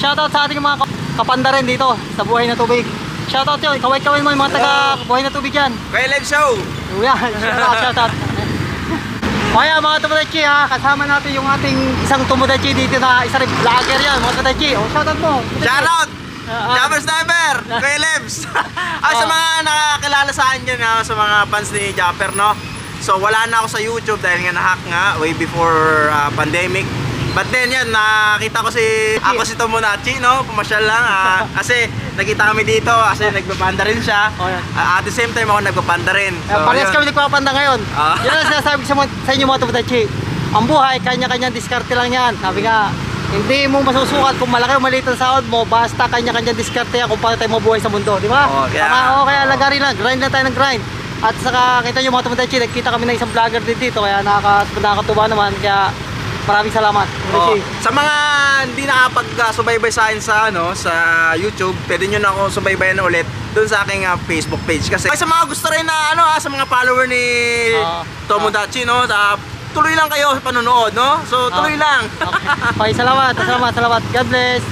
shoutout sa ating mga kapanda rin dito sa Buhay na Tubig. Shoutout yun, kaway-kaway mo yung mga taga Buhay na Tubig yan. Kaya live show. Yan, shoutout. Kaya mga Tomodachi ha, kasama natin yung ating isang Tomodachi dito na isa rin vlogger yan, mga Tomodachi. O, shoutout mo. Shoutout! Japper Sniper! Kuya Lebs! Sa mga nakakilala sa akin dyan, sa mga fans ni Japper, no? So wala na ako sa YouTube dahil nga na-hack nga way before pandemic. But then yan, nakita ko si Tomodachi, no? Pumasyal lang kasi nakita kami dito kasi nagpapanda rin siya. At the same time ako nagpapanda rin. So, parehas kami nagpapanda ngayon. Yan ang sinasabi ko sa inyo mga Tomodachi. Ang buhay, kanya-kanyang diskarte lang yan. Sabi nga, hindi mo masusukat kung malaki o maliit ang sahod mo, basta kanya-kanyang diskarte yan kung paano tayo mabuhay sa mundo, di ba? Kaya lagari lang, grind lang tayo ng grind. At saka kita nyo mga Tomodachi, nagkita kami ng isang vlogger din dito, kaya nakakatuwa naman, kaya maraming salamat. Sa mga hindi nakapag-subaybay sa akin sa YouTube, pwede nyo na ako subaybayan ulit doon sa aking Facebook page. Kasi sa mga gusto rin na sa mga follower ni Tomodachi, no? Tuloy lang kayo sa panonood, no? So tuloy lang. Okay, salamat. God bless.